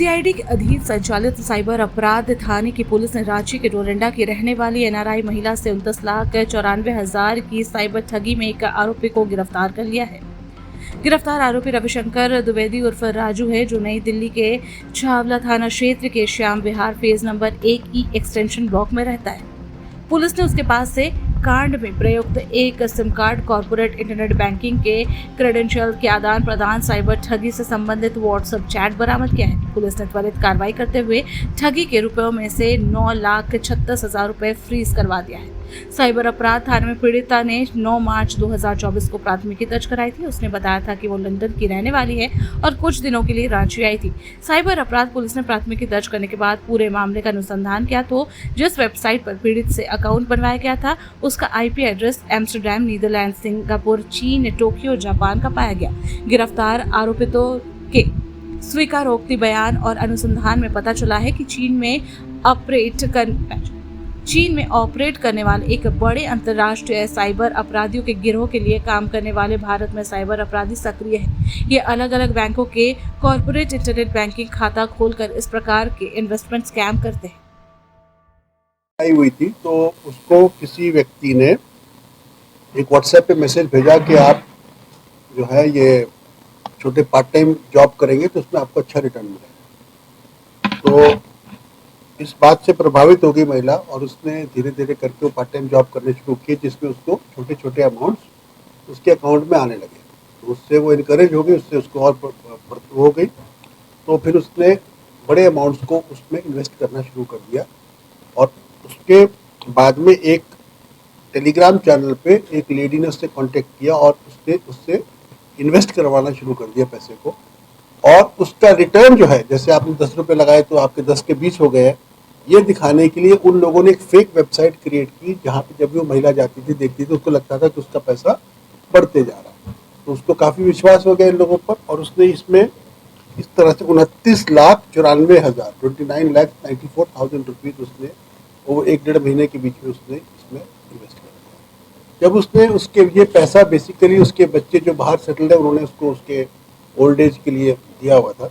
CID के अधीन संचालित साइबर अपराध थाने की पुलिस ने रांची के डोरंडा की रहने वाली एनआरआई महिला से 29,94,000 की साइबर ठगी में एक आरोपी को गिरफ्तार कर लिया है। गिरफ्तार आरोपी रविशंकर द्विवेदी उर्फ राजू है, जो नई दिल्ली के छावला थाना क्षेत्र के श्याम विहार फेज नंबर 1 एक्सटेंशन ब्लॉक में रहता है। पुलिस ने उसके पास से कांड में प्रयुक्त एक SIM card, corporate internet banking के क्रेडेंशियल के आदान प्रदान, साइबर ठगी से संबंधित व्हाट्सएप चैट बरामद किया है। पुलिस ने त्वरित कार्रवाई करते हुए ठगी के रुपयों में से 9,36,000 रुपए फ्रीज करवा दिया है। साइबर अपराध थाने में पीड़िता ने 9 मार्च 2024 को प्राथमिकी दर्ज कराई थी। उसने बताया था कि वो लंदन की रहने वाली है और कुछ दिनों के लिए रांची आई थी। साइबर अपराध पुलिस ने प्राथमिकी दर्ज करने के बाद पूरे मामले का अनुसंधान किया तो जिस वेबसाइट पर पीड़ित से अकाउंट बनवाया गया था उसका IP address Amsterdam, Netherlands, Singapore, चीन, टोक्यो, जापान का पाया गया। गिरफ्तार आरोपितों के स्वीकारोक्ति बयान और अनुसंधान में पता चला है कि चीन में ऑपरेट करने वाले एक बड़े अंतर्राष्ट्रीय साइबर अपराधियों के गिरोह के लिए काम करने वाले भारत में साइबर अपराधी सक्रिय हैं। ये अलग अलग बैंकों के कॉर्पोरेट इंटरनेट बैंकिंग खाता खोलकर इस प्रकार के इन्वेस्टमेंट स्कैम करते हैं। आई हुई थी तो उसको किसी व्यक्ति ने एक व्हाट्सएप पे मैसेज भेजा कि आप जो है ये छोटे पार्ट टाइम जॉब करेंगे तो उसमें आपको अच्छा रिटर्न मिलेगा। तो इस बात से प्रभावित हो गई महिला और उसने धीरे धीरे करके वो पार्ट टाइम जॉब करने शुरू की, जिसमें उसको छोटे छोटे अमाउंट्स उसके अकाउंट में आने लगे। तो उससे वो इनकरेज हो गई, उससे उसको और हो गई। तो फिर उसने बड़े अमाउंट्स को उसमें इन्वेस्ट करना शुरू कर दिया और उसके बाद में एक टेलीग्राम चैनल पे एक लेडी ने उससे कांटेक्ट किया और उससे इन्वेस्ट करवाना शुरू कर दिया पैसे को। और उसका रिटर्न जो है, जैसे आपने 10 रुपये लगाए तो आपके 10 के 20 हो गए, ये दिखाने के लिए उन लोगों ने एक फेक वेबसाइट क्रिएट की, जहाँ पे जब भी वो महिला जाती थी देखती थी उसको लगता था कि उसका पैसा बढ़ते जा रहा है। तो उसको काफ़ी विश्वास हो गया इन लोगों पर और उसने इसमें इस तरह से 29,94,000 29,94,000 रुपीज़ उसने वो 1-1.5 महीने के बीच में उसने इसमें इन्वेस्ट कर दिया। जब उसने उसके ये पैसा बेसिकली उसके बच्चे जो बाहर सेटल्ड है उन्होंने उसको उसके ओल्ड एज के लिए दिया हुआ था।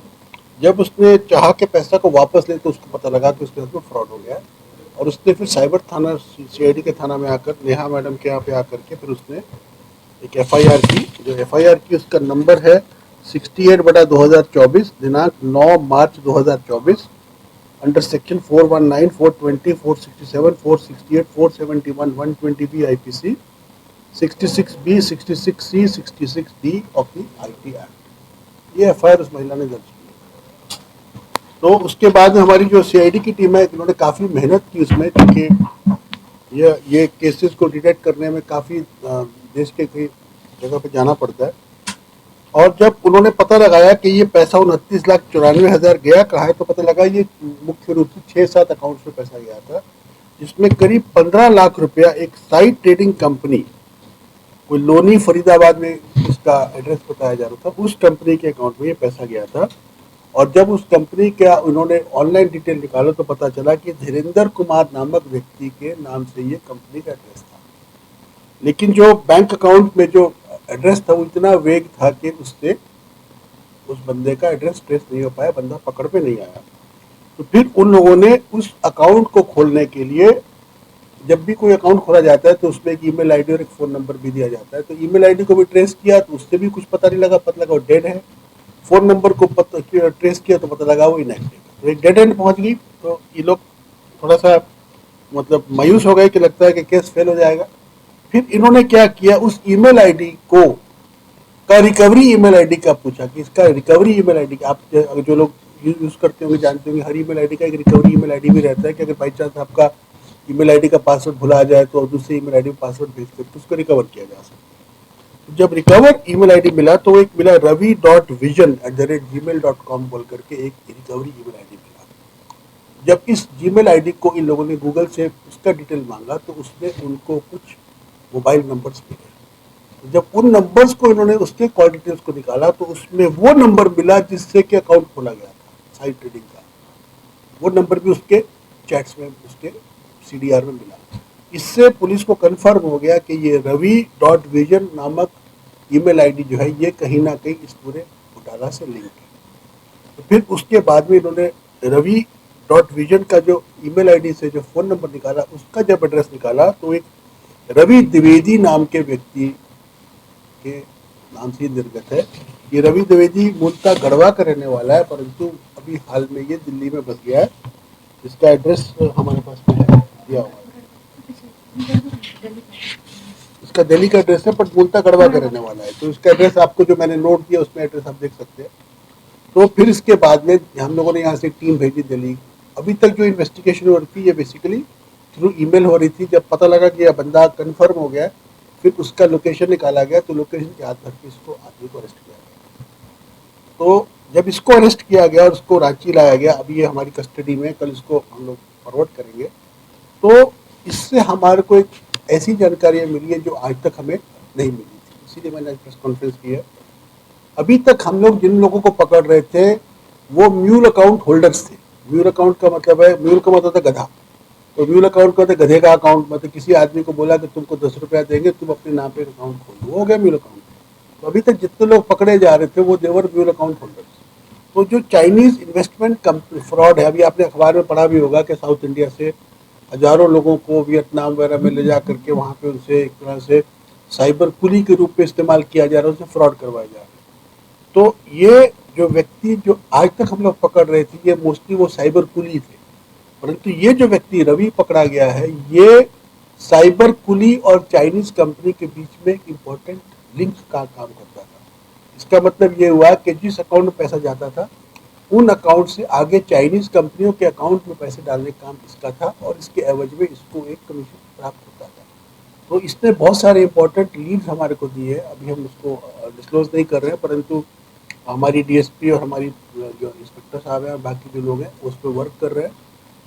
जब उसने चाहा के पैसा को वापस ले तो उसको पता लगा कि उसके साथ में फ्रॉड हो गया और उसने फिर साइबर थाना सीआईडी के थाना में आकर नेहा मैडम के यहाँ पे आकर के फिर उसने एक एफआईआर की। जो एफआईआर की उसका नंबर है 68/2024 दिनांक 9 मार्च 2024 under section 419, 420, 467, 468, 471, 120B IPC, 66B, 66C, 66D of the IT act. ये एफआईआर उस महिला ने दर्ज की। तो उसके बाद हमारी जो सीआईडी की टीम है इन्होंने काफ़ी मेहनत की उसमें, क्योंकि ये केसेस को डिटेक्ट करने में काफ़ी देश के कई जगह पे जाना पड़ता है। और जब उन्होंने पता लगाया कि ये पैसा 29,94,000 गया कहाँ है, तो पता लगा ये मुख्य रूप से 6-7 अकाउंट्स में पैसा गया था, जिसमें करीब 15 लाख रुपया एक साइट ट्रेडिंग कंपनी, कोई लोनी फरीदाबाद में इसका एड्रेस बताया जा रहा था, उस कंपनी के अकाउंट में ये पैसा गया था। और जब उस कंपनी का उन्होंने ऑनलाइन डिटेल निकाला तो पता चला कि धीरेन्द्र कुमार नामक व्यक्ति के नाम से ये कंपनी का एड्रेस था। लेकिन जो बैंक अकाउंट में जो एड्रेस था वो इतना वेग था कि उससे उस बंदे का एड्रेस ट्रेस नहीं हो पाया, बंदा पकड़ पे नहीं आया। तो फिर उन लोगों ने उस अकाउंट को खोलने के लिए, जब भी कोई अकाउंट खोला जाता है तो उसमें एक ईमेल आईडी और एक फ़ोन नंबर भी दिया जाता है। तो ईमेल आईडी को भी ट्रेस किया तो उससे भी कुछ पता नहीं लगा, पता लगा वो डेड है। फ़ोन नंबर को ट्रेस किया तो पता लगा वो इनएक्टिव है। तो एक डेड एंड पहुंच गई। तो ये लोग थोड़ा सा मतलब मायूस हो गए कि लगता है कि केस फेल हो जाएगा। फिर इन्होंने क्या किया, उस ईमेल आईडी को का रिकवरी ईमेल आईडी का पूछा कि इसका रिकवरी ईमेल आईडी, आप जो लोग यूज़ करते होंगे जानते होंगे, हर ईमेल आईडी का एक रिकवरी ईमेल आईडी भी रहता है कि अगर बाई चांस आपका ईमेल आईडी का पासवर्ड भुला जाए तो दूसरे ईमेल आईडी में पासवर्ड भेज कर तो उसको रिकवर किया जा सकता है। तो जब रिकवर ईमेल आईडी मिला तो एक मिला ravi.vision@gmail.com बोल करके एक रिकवरी ईमेल आईडी मिला। जब इस जीमेल आईडी को इन लोगों ने गूगल से उसका डिटेल मांगा तो उसमें उनको कुछ मोबाइल नंबर्स मिले। तो जब उन नंबर्स को इन्होंने उसके कॉल डिटेल्स को निकाला तो उसमें वो नंबर मिला जिससे कि अकाउंट खोला गया था साइट ट्रेडिंग का। वो नंबर भी उसके चैट्स में, उसके CDR में मिला। इससे पुलिस को कंफर्म हो गया कि ये ravi.vision नामक ईमेल आईडी जो है ये कहीं ना कहीं इस पूरे घोटाला से लिंक है। तो फिर उसके बाद में इन्होंने ravi.vision का जो ईमेल आईडी से जो फ़ोन नंबर निकाला, उसका जब एड्रेस निकाला तो एक रवि द्विवेदी नाम के व्यक्ति के नाम से निर्गत है। ये रवि द्विवेदी मूलतः गढ़वा का रहने वाला है, परंतु अभी हाल में ये दिल्ली में बस गया है। इसका एड्रेस हमारे पास में है, दिया हुआ है। इसका दिल्ली का एड्रेस है, पर मूलतः गढ़वा का रहने वाला है। तो इसका एड्रेस आपको जो मैंने नोट किया उसमें एड्रेस आप देख सकते हैं। तो फिर इसके बाद में हम लोगों ने यहाँ से एक टीम भेजी दिल्ली। अभी तक जो इन्वेस्टिगेशन हो रही थी ये बेसिकली थ्रू ईमेल हो रही थी। जब पता लगा कि यह बंदा कन्फर्म हो गया, फिर उसका लोकेशन निकाला गया, तो लोकेशन के आधार पर इसको आदमी को अरेस्ट किया गया। तो जब इसको अरेस्ट किया गया और उसको रांची लाया गया, अभी ये हमारी कस्टडी में, कल इसको हम लोग फॉरवर्ड करेंगे। तो इससे हमारे को एक ऐसी जानकारी मिली है जो आज तक हमें नहीं मिली थी, इसीलिए मैंने आज प्रेस कॉन्फ्रेंस की है। अभी तक हम लोग जिन लोगों को पकड़ रहे थे वो म्यूल अकाउंट होल्डर्स थे। म्यूल अकाउंट का मतलब है, म्यूल का मतलब था गधा, तो म्यूल अकाउंट का गधे का अकाउंट, मतलब किसी आदमी को बोला कि तुमको 10 रुपया देंगे, तुम अपने नाम पे अकाउंट खोल दो, हो गया म्यूल अकाउंट। तो अभी तक जितने लोग पकड़े जा रहे थे वो देवर म्यूल अकाउंट होल्डर्स। तो जो चाइनीज इन्वेस्टमेंट फ्रॉड है, अभी आपने अखबार में पढ़ा भी होगा कि साउथ इंडिया से हजारों लोगों को वियतनाम वगैरह में ले जा करके वहाँ पे उनसे एक तरह से साइबर कुली के रूप में इस्तेमाल किया जा रहा है, उनसे फ्रॉड करवाया जा रहा है। तो ये जो व्यक्ति जो आज तक हम लोग पकड़ रहे थे, ये मोस्टली वो साइबर कुली थे, परंतु ये जो व्यक्ति रवि पकड़ा गया है, ये साइबर कुली और चाइनीज कंपनी के बीच में इम्पोर्टेंट लिंक का काम करता था। इसका मतलब ये हुआ कि जिस अकाउंट में पैसा जाता था, उन अकाउंट से आगे चाइनीज कंपनियों के अकाउंट में पैसे डालने का काम इसका था, और इसके एवज में इसको एक कमीशन प्राप्त होता था। तो इसने बहुत सारे इंपॉर्टेंट लीड्स हमारे को दिए। अभी हम उसको डिस्क्लोज नहीं कर रहे हैं, परंतु हमारी डीएसपी और हमारी जो इंस्पेक्टर साहब हैं और बाकी जो लोग हैं उस पर वर्क कर रहे हैं,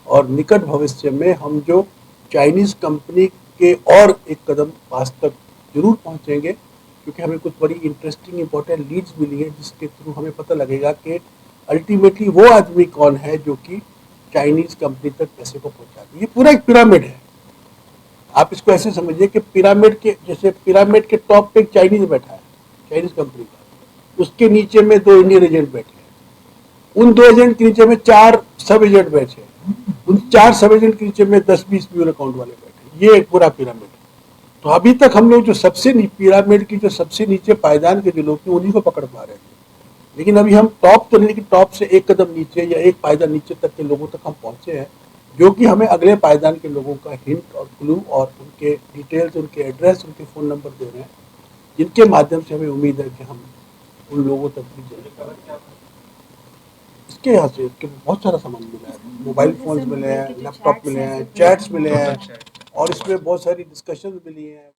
और निकट भविष्य में हम जो चाइनीज़ कंपनी के और एक कदम पास तक जरूर पहुंचेंगे, क्योंकि हमें कुछ बड़ी इंटरेस्टिंग इंपॉर्टेंट लीड्स मिली है जिसके थ्रू हमें पता लगेगा कि अल्टीमेटली वो आदमी कौन है जो कि चाइनीज़ कंपनी तक पैसे को पहुँचाते। ये पूरा एक पिरामिड है। आप इसको ऐसे समझिए कि पिरामिड के जैसे पिरामिड के टॉप पे एक चाइनीज बैठा है, चाइनीज कंपनी का, उसके नीचे में 2 इंडियन एजेंट बैठे हैं, उन 2 एजेंट के नीचे में 4 सब एजेंट बैठे हैं, उन 4 सब एजेंट के नीचे में 10-20 म्यूल अकाउंट वाले बैठे हैं। ये एक पूरा पिरामिड है। तो अभी तक हम लोग जो सबसे पिरामिड की जो सबसे नीचे पायदान के जो लोग थे उन्हीं को पकड़ पा रहे थे, लेकिन अभी हम टॉप तो नहीं, लेकिन टॉप से एक कदम नीचे या एक पायदान नीचे तक के लोगों तक हम पहुंचे हैं, जो कि हमें अगले पायदान के लोगों का हिंट और क्लू और उनके डिटेल्स, उनके एड्रेस, उनके फ़ोन नंबर दे रहे हैं, जिनके माध्यम से हमें उम्मीद है कि हम उन लोगों तक भी जाएंगे। इसके यहाँ से बहुत सारा सामान मिला है, मोबाइल फ़ोन्स मिले हैं, लैपटॉप मिले हैं, चैट्स मिले हैं, और इसमें बहुत सारी डिस्कशन मिली हैं।